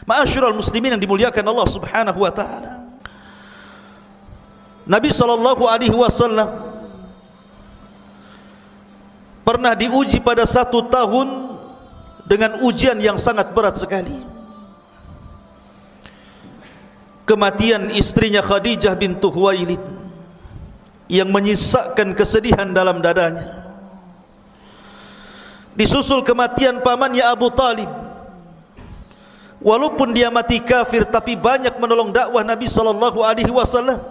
Ma'asyiral muslimin yang dimuliakan Allah Subhanahu wa taala, Nabi sallallahu alaihi wasallam pernah diuji pada 1 tahun dengan ujian yang sangat berat sekali. Kematian istrinya Khadijah bintu Khuwailid yang menyisakan kesedihan dalam dadanya. Disusul kematian pamannya Abu Talib. Walaupun dia mati kafir, tapi banyak menolong dakwah Nabi sallallahu alaihi wasallam.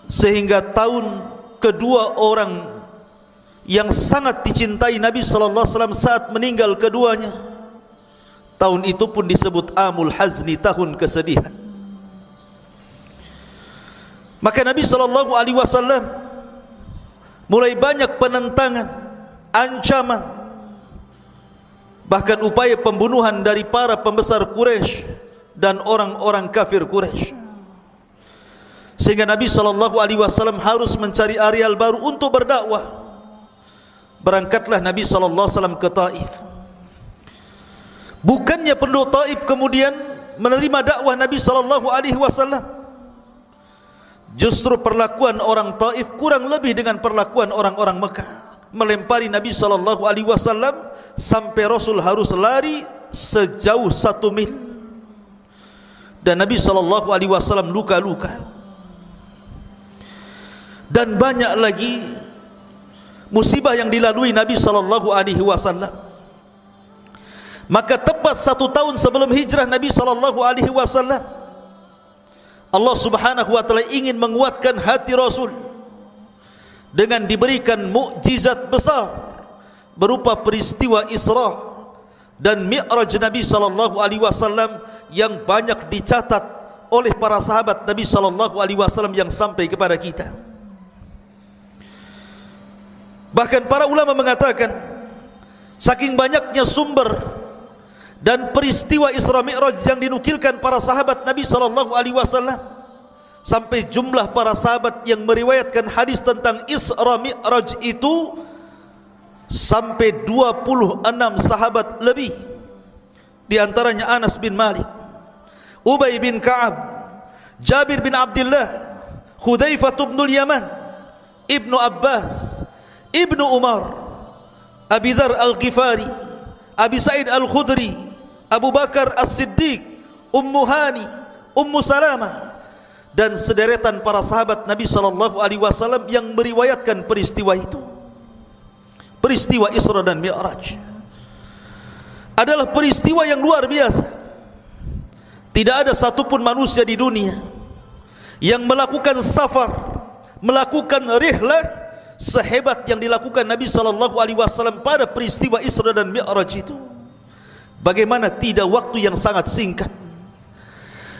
Sehingga tahun kedua orang yang sangat dicintai Nabi sallallahu alaihi wasallam saat meninggal keduanya, tahun itu pun disebut Amul Hazni, tahun kesedihan. Maka Nabi sallallahu alaihi wasallam mulai banyak penentangan, ancaman, bahkan upaya pembunuhan dari para pembesar Quraisy dan orang-orang kafir Quraisy. Sehingga Nabi sallallahu alaihi wasallam harus mencari areal baru untuk berdakwah. Berangkatlah Nabi sallallahu alaihi wasallam ke Taif. Bukannya penduduk Taif kemudian menerima dakwah Nabi sallallahu alaihi wasallam. Justru perlakuan orang Taif kurang lebih dengan perlakuan orang-orang Mekah, melempari Nabi sallallahu alaihi wasallam sampai Rasul harus lari sejauh 1 mil. Dan Nabi sallallahu alaihi wasallam luka-luka. Dan banyak lagi musibah yang dilalui Nabi sallallahu alaihi wasallam. Maka tepat 1 tahun sebelum hijrah Nabi sallallahu alaihi wasallam, Allah Subhanahu wa taala ingin menguatkan hati Rasul dengan diberikan mukjizat besar berupa peristiwa Isra dan Mi'raj Nabi sallallahu alaihi wasallam yang banyak dicatat oleh para sahabat Nabi sallallahu alaihi wasallam yang sampai kepada kita. Bahkan para ulama mengatakan, saking banyaknya sumber dan peristiwa Isra Mi'raj yang dinukilkan para sahabat Nabi sallallahu alaihi wasallam, sampai jumlah para sahabat yang meriwayatkan hadis tentang Isra Mi'raj itu sampai 26 sahabat lebih. Di antaranya Anas bin Malik, Ubay bin Ka'ab, Jabir bin Abdullah, Hudzaifah bin Yaman, Ibnu Abbas, Ibnu Umar, Abi Dzar Al-Ghifari, Abi Sa'id Al-Khudri, Abu Bakar As-Siddiq, Ummu Hani, Ummu Salamah, dan sederetan para sahabat Nabi sallallahu alaihi wasallam yang meriwayatkan peristiwa itu. Peristiwa Isra dan Mi'raj adalah peristiwa yang luar biasa. Tidak ada satupun manusia di dunia yang melakukan safar, melakukan rihlah sehebat yang dilakukan Nabi sallallahu alaihi wasallam pada peristiwa Isra dan Mi'raj itu. Bagaimana tidak waktu yang sangat singkat,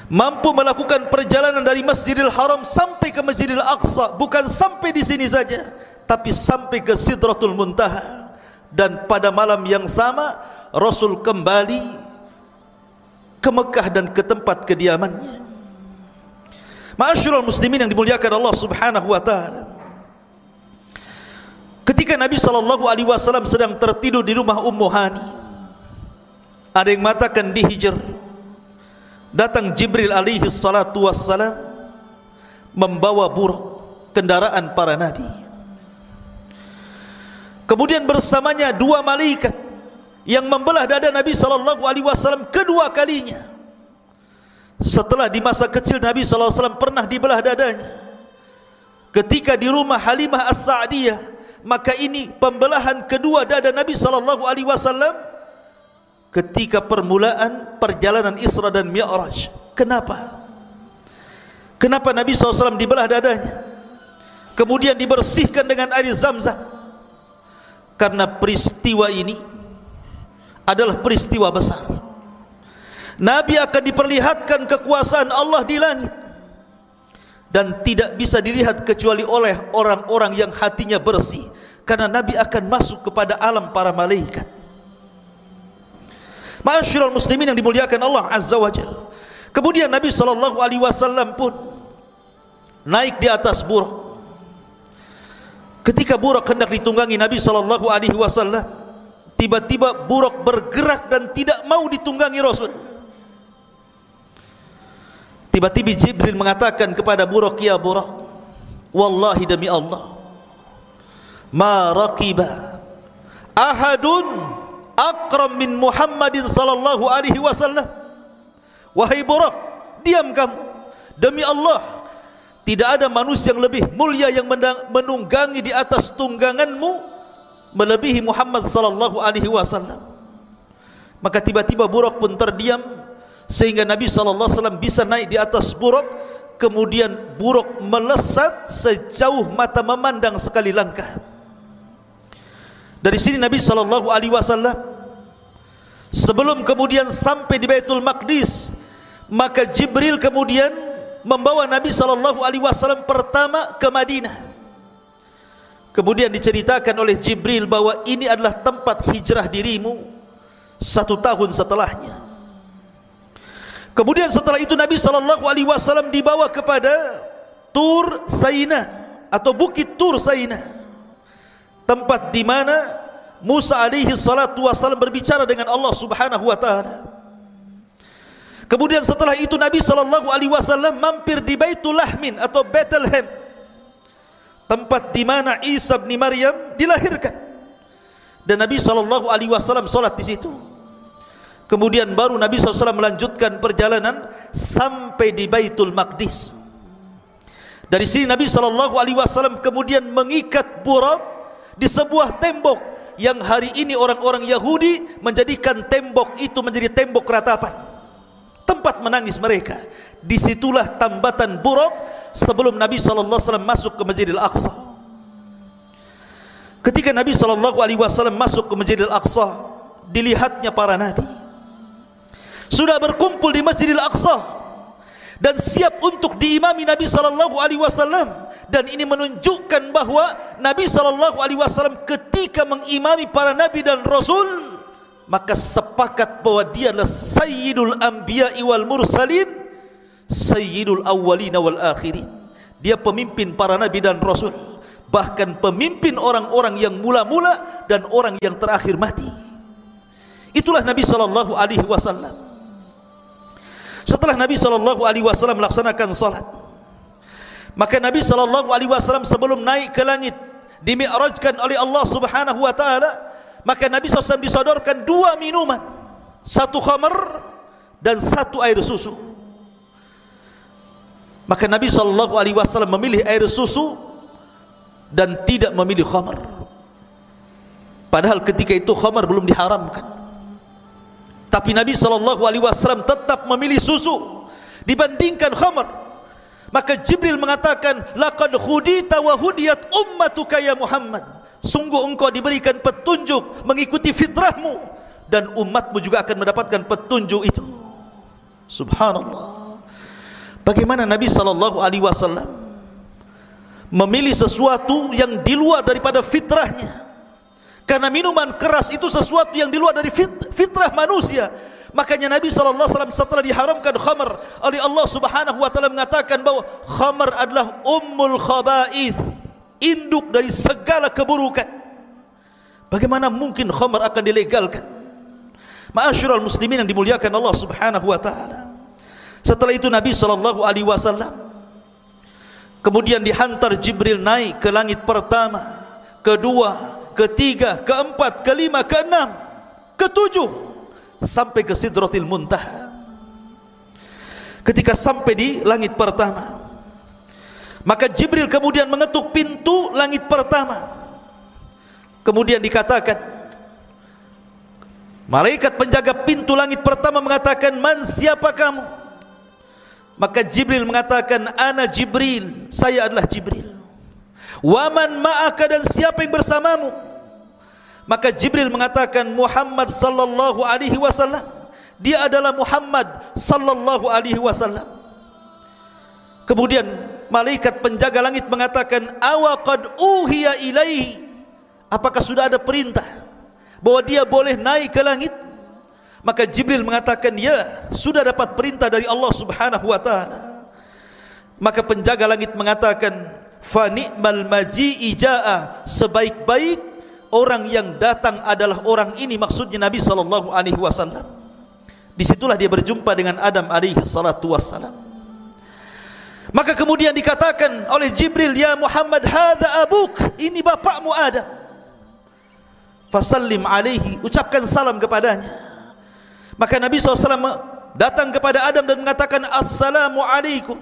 mampu melakukan perjalanan dari Masjidil Haram sampai ke Masjidil Aqsa. Bukan sampai di sini saja, tapi sampai ke Sidratul Muntaha. Dan pada malam yang sama Rasul kembali ke Mekah dan ke tempat kediamannya. Ma'asyiral muslimin yang dimuliakan Allah Subhanahu wa taala, ketika Nabi sallallahu alaihi wasallam sedang tertidur di rumah Ummu Hani, ada yang mengatakan di Hijr, datang Jibril alaihi salatu wassalam membawa buruk, kendaraan para nabi. Kemudian bersamanya 2 malaikat yang membelah dada Nabi sallallahu alaihi wasallam kedua kalinya. Setelah di masa kecil Nabi sallallahu alaihi wasallam pernah dibelah dadanya ketika di rumah Halimah As-Sa'diyah, maka ini pembelahan kedua dada Nabi sallallahu alaihi wasallam ketika permulaan perjalanan Isra dan Mi'raj. Kenapa? Kenapa Nabi SAW dibelah dadanya, kemudian dibersihkan dengan air Zam-Zam? Karena peristiwa ini adalah peristiwa besar. Nabi akan diperlihatkan kekuasaan Allah di langit, dan tidak bisa dilihat kecuali oleh orang-orang yang hatinya bersih, karena Nabi akan masuk kepada alam para malaikat. Ma'asyiral muslimin yang dimuliakan Allah Azza wa Jalla. Kemudian Nabi sallallahu alaihi wasallam pun naik di atas buruk. Ketika buruk hendak ditunggangi Nabi sallallahu alaihi wasallam, tiba-tiba buruk bergerak dan tidak mau ditunggangi Rasul. Tiba-tiba Jibril mengatakan kepada Buraq, ya Buraq, wallahi demi Allah, ma raqiba ahadun akram min Muhammadin sallallahu alaihi wasallam. Wahai Buraq, diam kamu. Demi Allah, tidak ada manusia yang lebih mulia yang menunggangi di atas tungganganmu melebihi Muhammad sallallahu alaihi wasallam. Maka tiba-tiba Buraq pun terdiam, sehingga Nabi sallallahu alaihi wasallam bisa naik di atas Buraq. Kemudian Buraq melesat sejauh mata memandang sekali langkah. Dari sini Nabi sallallahu alaihi wasallam sebelum kemudian sampai di Baitul Maqdis, maka Jibril kemudian membawa Nabi sallallahu alaihi wasallam pertama ke Madinah. Kemudian diceritakan oleh Jibril bahwa ini adalah tempat hijrah dirimu 1 tahun setelahnya. Kemudian setelah itu Nabi sallallahu alaihi wasallam dibawa kepada Tur Saina atau Bukit Tur Saina, tempat di mana Musa alaihi salatu wasallam berbicara dengan Allah Subhanahu wa taala. Kemudian setelah itu Nabi sallallahu alaihi wasallam mampir di Baitul Lahmin atau Bethlehem, tempat di mana Isa bin Maryam dilahirkan, dan Nabi sallallahu alaihi wasallam salat di situ. Kemudian baru Nabi SAW melanjutkan perjalanan sampai di Baitul Maqdis. Dari sini Nabi SAW kemudian mengikat Buraq di sebuah tembok yang hari ini orang-orang Yahudi menjadikan tembok itu menjadi tembok ratapan, tempat menangis mereka. Disitulah tambatan Buraq sebelum Nabi SAW masuk ke Masjidil Aqsa. Ketika Nabi SAW masuk ke Masjidil Aqsa, dilihatnya para nabi sudah berkumpul di Masjidil Aqsa dan siap untuk diimami Nabi sallallahu alaihi wasallam, dan ini menunjukkan bahwa Nabi sallallahu alaihi wasallam ketika mengimami para nabi dan rasul, maka sepakat bahwa dia adalah sayyidul anbiya'i wal mursalin, sayyidul awwalina wal akhirin. Dia pemimpin para nabi dan rasul, bahkan pemimpin orang-orang yang mula-mula dan orang yang terakhir mati. Itulah Nabi sallallahu alaihi wasallam. Setelah Nabi sallallahu alaihi wasallam melaksanakan salat, maka Nabi sallallahu alaihi wasallam sebelum naik ke langit dimi'rajkan oleh Allah Subhanahu wa taala, maka Nabi SAW disodorkan 2 minuman, 1 khamar dan 1 air susu. Maka Nabi sallallahu alaihi wasallam memilih air susu dan tidak memilih khamar. Padahal ketika itu khamar belum diharamkan. Tapi Nabi SAW tetap memilih susu dibandingkan khamar. Maka Jibril mengatakan, laqad hudita wa hudiyat ummatuka ya Muhammad. Sungguh engkau diberikan petunjuk mengikuti fitrahmu, dan umatmu juga akan mendapatkan petunjuk itu. Subhanallah. Bagaimana Nabi SAW memilih sesuatu yang di luar daripada fitrahnya. Karena minuman keras itu sesuatu yang di luar dari fitrah manusia. Makanya Nabi SAW setelah diharamkan khamar oleh Allah Subhanahu wa taala mengatakan bahwa khamar adalah ummul khaba'ith, induk dari segala keburukan. Bagaimana mungkin khamar akan dilegalkan? Ma'asyiral muslimin yang dimuliakan Allah Subhanahu wa taala. Setelah itu Nabi SAW kemudian dihantar Jibril naik ke langit pertama, kedua, ketiga, keempat, kelima, keenam, ketujuh, sampai ke Sidratil Muntaha. Ketika sampai di langit pertama, maka Jibril kemudian mengetuk pintu langit pertama. Kemudian dikatakan, malaikat penjaga pintu langit pertama mengatakan, man, siapa kamu? Maka Jibril mengatakan, ana Jibril, saya adalah Jibril. Waman ma'aka, dan siapa yang bersamamu? Maka Jibril mengatakan, Muhammad sallallahu alaihi wasallam. Dia adalah Muhammad sallallahu alaihi wasallam. Kemudian malaikat penjaga langit mengatakan, awa qad uhiya ilaihi, apakah sudah ada perintah bahwa dia boleh naik ke langit? Maka Jibril mengatakan, ya, sudah dapat perintah dari Allah Subhanahu wa taala. Maka penjaga langit mengatakan, fa ni'mal maji'i ja'a, sebaik-baik orang yang datang adalah orang ini, maksudnya Nabi sallallahu alaihi wasallam. Disitulah dia berjumpa dengan Adam alaihi salatu wassalam. Maka kemudian dikatakan oleh Jibril, "Ya Muhammad, hadza abuk, ini bapakmu Adam. Fasallim alaihi, ucapkan salam kepadanya." Maka Nabi SAW datang kepada Adam dan mengatakan, "Assalamu alaikum."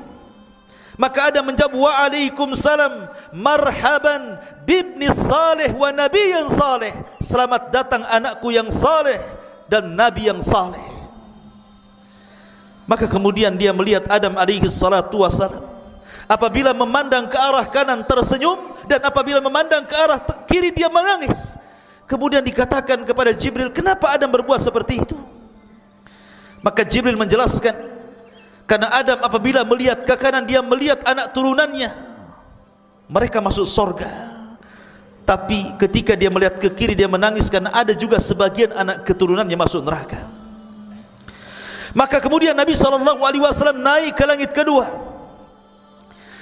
Maka Adam menjawab, "Waalaikumsalam, marhaban bibni salih wa nabiyyin salih." Selamat datang anakku yang saleh dan nabi yang saleh. Maka kemudian dia melihat Adam alaihi salatu wassalam, apabila memandang ke arah kanan tersenyum, dan apabila memandang ke arah kiri dia menangis. Kemudian dikatakan kepada Jibril, "Kenapa Adam berbuat seperti itu?" Maka Jibril menjelaskan, karena Adam apabila melihat ke kanan, dia melihat anak turunannya, mereka masuk surga. Tapi ketika dia melihat ke kiri, dia menangis karena ada juga sebagian anak keturunannya masuk neraka. Maka kemudian Nabi SAW naik ke langit kedua.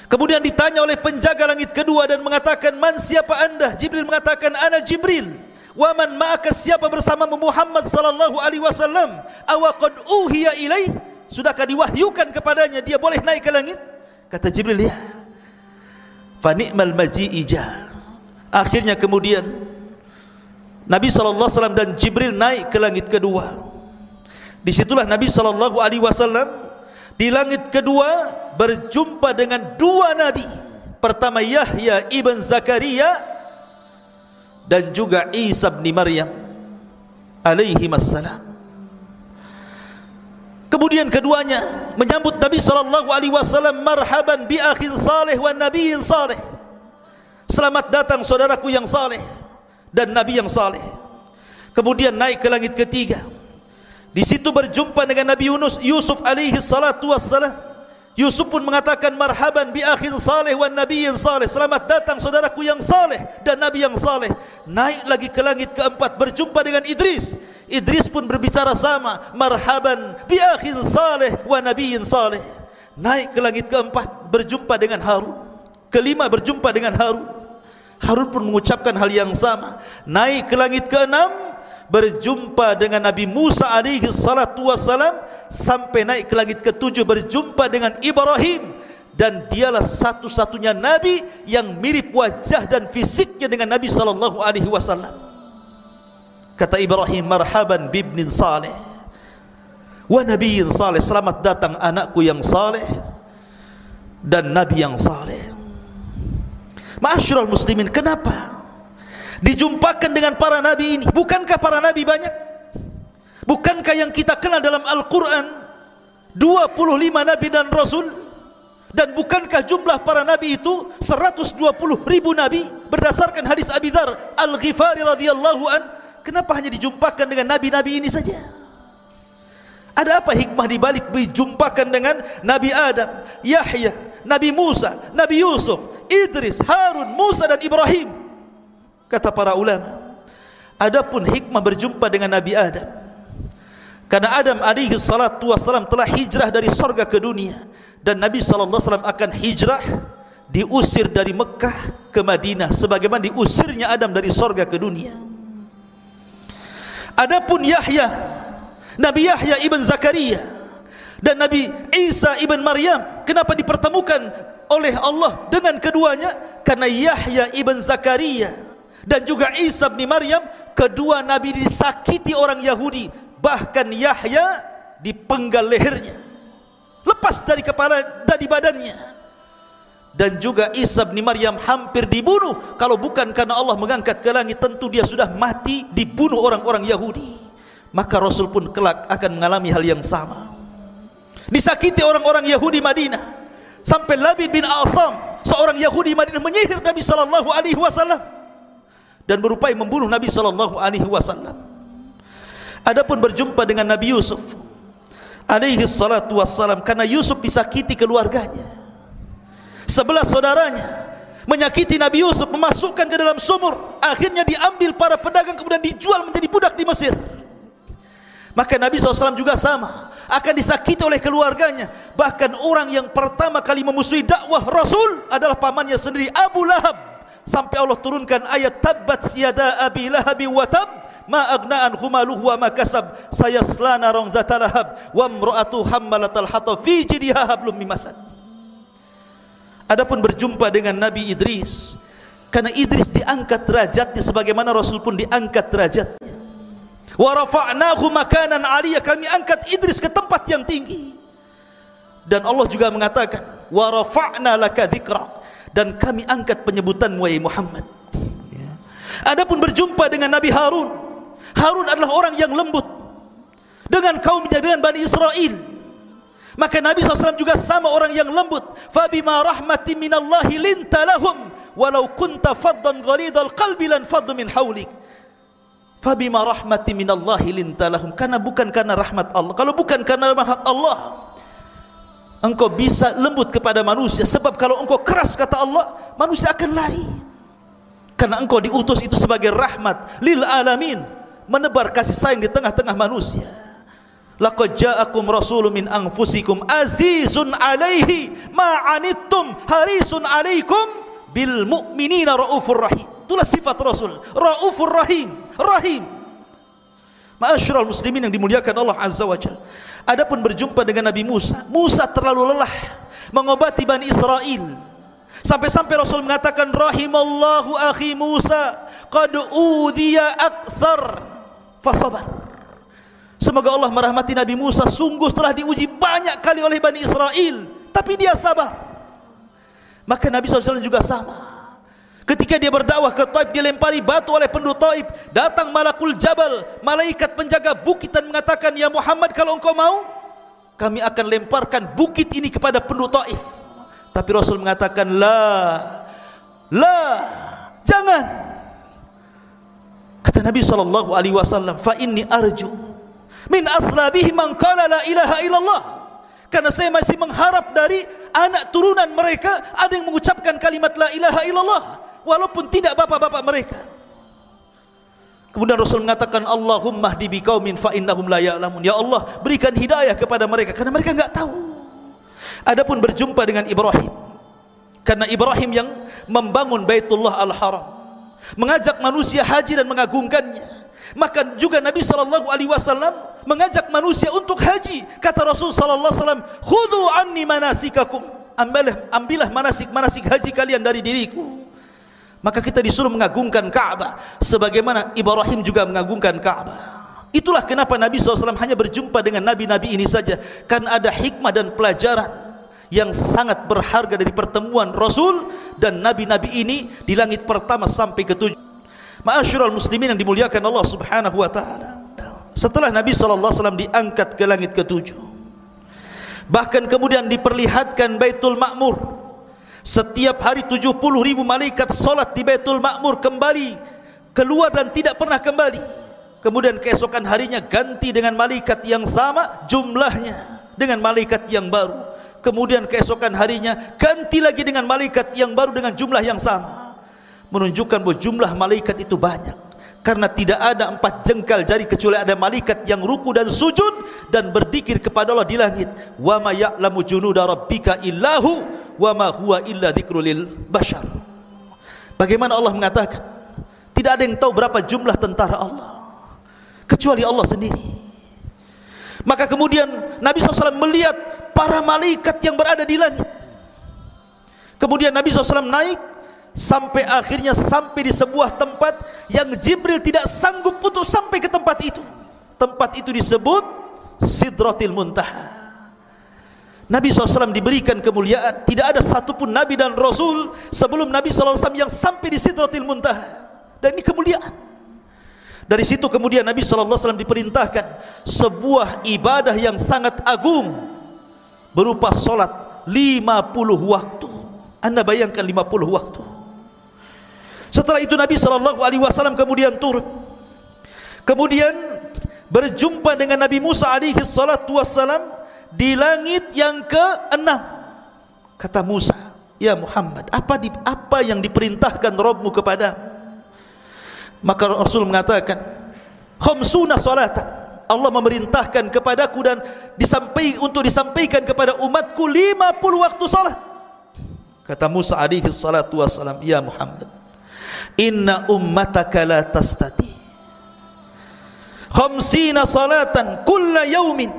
Kemudian ditanya oleh penjaga langit kedua dan mengatakan, "Man, siapa anda?" Jibril mengatakan, "Ana Jibril." "Wa man ma'aka, siapa bersamamu?" "Muhammad sallallahu alaihi wasallam." "Awa qad uhiya ilaih, sudahkah diwahyukan kepadanya dia boleh naik ke langit?" Kata Jibril, "Ya." Fa ni'mal maji'ija. Akhirnya kemudian Nabi SAW dan Jibril naik ke langit kedua. Disitulah Nabi SAW di langit kedua berjumpa dengan dua nabi. Pertama Yahya ibn Zakaria dan juga Isa bin Maryam alaihimassalam. Kemudian keduanya menyambut Nabi SAW, "Marhaban bi akhin salih wa nabiyyin salih." Selamat datang saudaraku yang saleh dan nabi yang saleh. Kemudian naik ke langit ketiga. Di situ berjumpa dengan Nabi Yusuf alaihi salatu wassalam. Yusuf pun mengatakan, "Marhaban bi akhin saleh wa nabiyyin saleh." Selamat datang saudaraku yang saleh dan nabi yang saleh. Naik lagi ke langit keempat, berjumpa dengan Idris. Idris pun berbicara sama, "Marhaban bi akhin saleh wa nabiyyin saleh." Naik ke langit keempat, berjumpa dengan Harun. Kelima berjumpa dengan Harun. Harun pun mengucapkan hal yang sama. Naik ke langit keenam, berjumpa dengan Nabi Musa alaihi salatu wassalam. Sampai naik ke langit ketujuh, berjumpa dengan Ibrahim. Dan dialah satu-satunya Nabi yang mirip wajah dan fisiknya dengan Nabi sallallahu alaihi wasallam. Kata Ibrahim, "Marhaban bibnin saleh wa nabiyyin saleh." Selamat datang anakku yang saleh dan Nabi yang saleh. Ma'asyiral muslimin, kenapa dijumpakan dengan para nabi ini? Bukankah para nabi banyak? Bukankah yang kita kenal dalam Al-Quran 25 nabi dan rasul? Dan bukankah jumlah para nabi itu 120.000 nabi berdasarkan hadis Abi Dzar Al-Ghifari radhiyallahu an? Kenapa hanya dijumpakan dengan nabi-nabi ini saja? Ada apa hikmah dibalik dijumpakan dengan Nabi Adam, Yahya, Nabi Musa, Nabi Yusuf, Idris, Harun, Musa dan Ibrahim? Kata para ulama, adapun hikmah berjumpa dengan Nabi Adam, karena Adam alaihi salatu wassalam telah hijrah dari surga ke dunia, dan Nabi sallallahu alaihi wasallam akan hijrah, diusir dari Mekah ke Madinah sebagaimana diusirnya Adam dari surga ke dunia. Adapun Yahya, Nabi Yahya ibn Zakaria dan Nabi Isa ibn Maryam, kenapa dipertemukan oleh Allah dengan keduanya? Karena Yahya ibn Zakaria dan juga Isa bin Maryam, kedua nabi disakiti orang Yahudi. Bahkan Yahya dipenggal lehernya, lepas dari kepala, dari badannya. Dan juga Isa bin Maryam hampir dibunuh. Kalau bukan karena Allah mengangkat ke langit, tentu dia sudah mati dibunuh orang-orang Yahudi. Maka Rasul pun kelak akan mengalami hal yang sama, disakiti orang-orang Yahudi Madinah. Sampai Labid bin Asam, seorang Yahudi Madinah, menyihir Nabi sallallahu alaihi wasallam dan berupaya membunuh Nabi sallallahu alaihi wasallam. Adapun berjumpa dengan Nabi Yusuf alaihi salatu wassalam, karena Yusuf disakiti keluarganya. 11 saudaranya menyakiti Nabi Yusuf, memasukkan ke dalam sumur. Akhirnya diambil para pedagang, kemudian dijual menjadi budak di Mesir. Maka Nabi SAW juga sama, akan disakiti oleh keluarganya. Bahkan orang yang pertama kali memusuhi dakwah Rasul adalah pamannya sendiri, Abu Lahab. Sampai Allah turunkan ayat, "Tabbat yada abi lahabi wa tab, ma agna anhu maluhu wa ma kasab, sayasla naran dzata lahab, wa imra'atuhu hammalatal hatab, fi jidha hablum min masad." Adapun berjumpa dengan Nabi Idris, karena Idris diangkat derajatnya sebagaimana Rasul pun diangkat derajatnya. Wa rafa'nahu makanan 'aliyya, kami angkat Idris ke tempat yang tinggi. Dan Allah juga mengatakan, wa rafa'na laka dzikrak, dan kami angkat penyebutanmu wahai Muhammad. Adapun berjumpa dengan Nabi Harun, Harun adalah orang yang lembut dengan kaumnya, dengan Bani Israel. Maka Nabi SAW juga sama orang yang lembut. Fabima rahmatin minallahi linta lahum walau kunta faddan ghalidhal qalbi lan faddu min hawlik. Fabima rahmatin minallahi linta lahum, karena bukan karena rahmat Allah. Kalau bukan karena rahmat Allah, engkau bisa lembut kepada manusia. Sebab kalau engkau keras, kata Allah, manusia akan lari. Karena engkau diutus itu sebagai rahmat lil alamin, menebar kasih sayang di tengah-tengah manusia. Laqad ja'akum rasulun min anfusikum azizun 'alaihi ma 'anittum harisun 'alaikum bil mu'minina raufur rahim. Itulah sifat Rasul, raufur rahim, rahim. Ma'asyiral muslimin yang dimuliakan Allah Azza wa Jalla. Adapun berjumpa dengan Nabi Musa, Musa terlalu lelah mengobati Bani Israel. Sampai-sampai Rasul mengatakan, rahimallahu akhi Musa qad udhiya akthar fasabar. Semoga Allah merahmati Nabi Musa, sungguh telah diuji banyak kali oleh Bani Israel, tapi dia sabar. Maka Nabi SAW juga sama. Ketika dia berdakwah ke Taif, dia lempari batu oleh penduduk Taif. Datang Malakul Jabal, malaikat penjaga bukit, dan mengatakan, ya Muhammad, kalau engkau mau, kami akan lemparkan bukit ini kepada penduduk Taif. Tapi Rasul mengatakan, la, jangan. Kata Nabi SAW, fa inni arju min aslabihi man qala la ilaha illallah, karena saya masih mengharap dari anak turunan mereka ada yang mengucapkan kalimat la ilaha illallah walaupun tidak bapak-bapak mereka. Kemudian Rasul mengatakan, Allahumma hdi biqaumin fa innahum la ya'lamun, ya Allah, berikan hidayah kepada mereka karena mereka enggak tahu. Adapun berjumpa dengan Ibrahim, karena Ibrahim yang membangun Baitullah Al-Haram, mengajak manusia haji dan mengagungkannya. Maka juga Nabi SAW mengajak manusia untuk haji. Kata Rasul SAW, khudhu anni manasikakum, ambillah manasik haji kalian dari diriku. Maka kita disuruh mengagungkan Ka'bah sebagaimana Ibrahim juga mengagungkan Ka'bah. Itulah kenapa Nabi SAW hanya berjumpa dengan nabi-nabi ini saja, karena ada hikmah dan pelajaran yang sangat berharga dari pertemuan Rasul dan nabi-nabi ini di langit pertama sampai ke-7. Ma'asyiral muslimin yang dimuliakan Allah Subhanahu wa taala. Setelah Nabi sallallahu alaihi wasallam diangkat ke langit ke-7, bahkan kemudian diperlihatkan Baitul Ma'mur. Setiap hari 70.000 malaikat salat di Baitul Ma'mur, kembali keluar dan tidak pernah kembali. Kemudian keesokan harinya ganti dengan malaikat yang sama jumlahnya dengan malaikat yang baru. Kemudian keesokan harinya ganti lagi dengan malaikat yang baru dengan jumlah yang sama. Menunjukkan bahwa jumlah malaikat itu banyak, karena tidak ada 4 jengkal jari kecuali ada malaikat yang ruku dan sujud dan berzikir kepada Allah di langit. Wa ma ya'lamu junuda rabbika illahu wa ma huwa illa dzikrul lil bashar. Bagaimana Allah mengatakan, tidak ada yang tahu berapa jumlah tentara Allah kecuali Allah sendiri. Maka kemudian Nabi SAW melihat para malaikat yang berada di langit. Kemudian Nabi SAW naik sampai akhirnya sampai di sebuah tempat yang Jibril tidak sanggup untuk sampai ke tempat itu. Tempat itu disebut Sidratil Muntaha. Nabi SAW diberikan kemuliaan. Tidak ada satupun Nabi dan Rasul sebelum Nabi SAW yang sampai di Sidratil Muntaha. Dan ini kemuliaan. Dari situ kemudian Nabi SAW diperintahkan sebuah ibadah yang sangat agung berupa solat 50 waktu. Anda bayangkan 50 waktu. Setelah itu Nabi SAW kemudian turun. Kemudian berjumpa dengan Nabi Musa SAW di langit yang ke-6. Kata Musa, ya Muhammad, apa yang diperintahkan Rabbmu kepadamu? Maka Rasul mengatakan, khamsuna salatan, Allah memerintahkan kepadaku dan untuk disampaikan kepada umatku 50 waktu salat. Kata Musa SAW, ya Muhammad, inna ummataka la tastati khamsina salatan kulla yawmin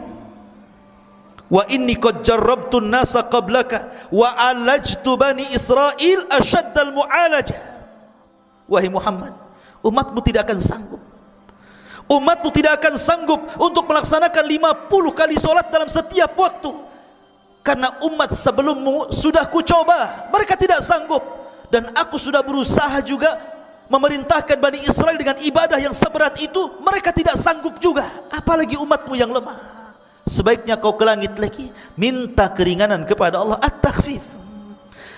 wa inni qad jarrabtu an-nasa qablaka wa alajtu bani Israil ashaddal mu'alajah. Wahai Muhammad, umatmu tidak akan sanggup, umatmu tidak akan sanggup untuk melaksanakan 50 kali solat dalam setiap waktu, karena umat sebelummu sudah kucoba, mereka tidak sanggup, dan aku sudah berusaha juga memerintahkan Bani Israel dengan ibadah yang seberat itu, mereka tidak sanggup juga, apalagi umatmu yang lemah. Sebaiknya kau ke langit lagi, minta keringanan kepada Allah, at-takhfif.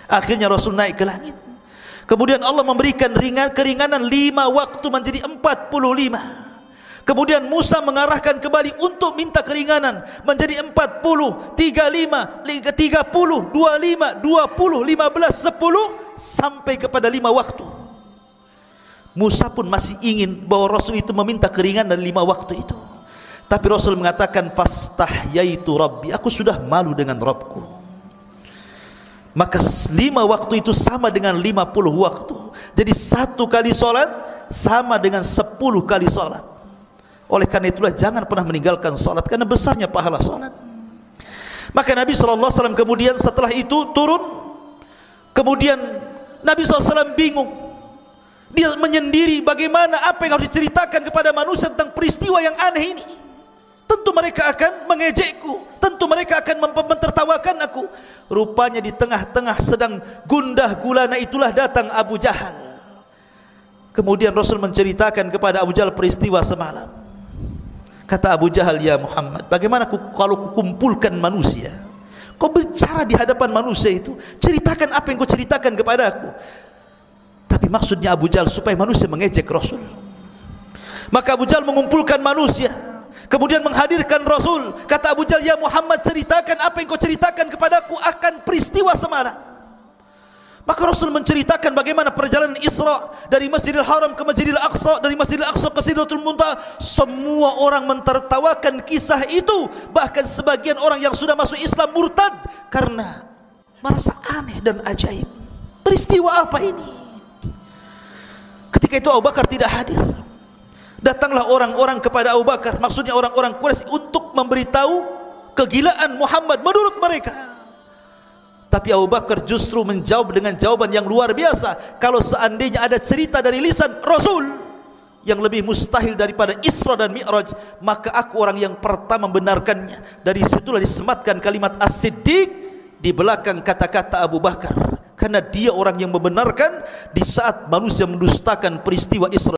Akhirnya Rasul naik ke langit. Kemudian Allah memberikan keringanan 5 waktu menjadi 45. Kemudian Musa mengarahkan kembali untuk minta keringanan menjadi 40, 35, 30, 25, 20, 15, 10 sampai kepada 5 waktu. Musa pun masih ingin bahwa Rasul itu meminta keringanan 5 waktu itu. Tapi Rasul mengatakan, fastahyaitu Rabbi, aku sudah malu dengan Rabbku. Maka 5 waktu itu sama dengan 50 waktu. Jadi 1 kali solat sama dengan 10 kali solat. Oleh karena itulah jangan pernah meninggalkan solat, karena besarnya pahala solat. Maka Nabi SAW kemudian setelah itu turun. Kemudian Nabi SAW bingung. Dia menyendiri bagaimana, apa yang harus diceritakan kepada manusia tentang peristiwa yang aneh ini. Tentu mereka akan mengejekku, tentu mereka akan mentertawakan aku. Rupanya di tengah-tengah sedang gundah gulana itulah datang Abu Jahal. Kemudian Rasul menceritakan kepada Abu Jahal peristiwa semalam. Kata Abu Jahal, ya Muhammad, bagaimana kalau kukumpulkan manusia, kau bicara di hadapan manusia itu, ceritakan apa yang kau ceritakan kepada aku. Tapi maksudnya Abu Jahal supaya manusia mengejek Rasul. Maka Abu Jahal mengumpulkan manusia, kemudian menghadirkan Rasul. Kata Abu Jahal, ya Muhammad, ceritakan apa yang kau ceritakan kepadaku akan peristiwa semalam. Maka Rasul menceritakan bagaimana perjalanan Isra dari Masjidil Haram ke Masjidil Aqsa, dari Masjidil Aqsa ke Sidratul Muntaha. Semua orang mentertawakan kisah itu, bahkan sebagian orang yang sudah masuk Islam murtad karena merasa aneh dan ajaib. Peristiwa apa ini? Ketika itu Abu Bakar tidak hadir. Datanglah orang-orang kepada Abu Bakar, maksudnya orang-orang Quraisy, untuk memberitahu kegilaan Muhammad menurut mereka. Tapi Abu Bakar justru menjawab dengan jawaban yang luar biasa. Kalau seandainya ada cerita dari lisan Rasul yang lebih mustahil daripada Isra dan Mi'raj, maka aku orang yang pertama membenarkannya. Dari situlah disematkan kalimat As-Siddiq di belakang kata-kata Abu Bakar, karena dia orang yang membenarkan di saat manusia mendustakan peristiwa Isra.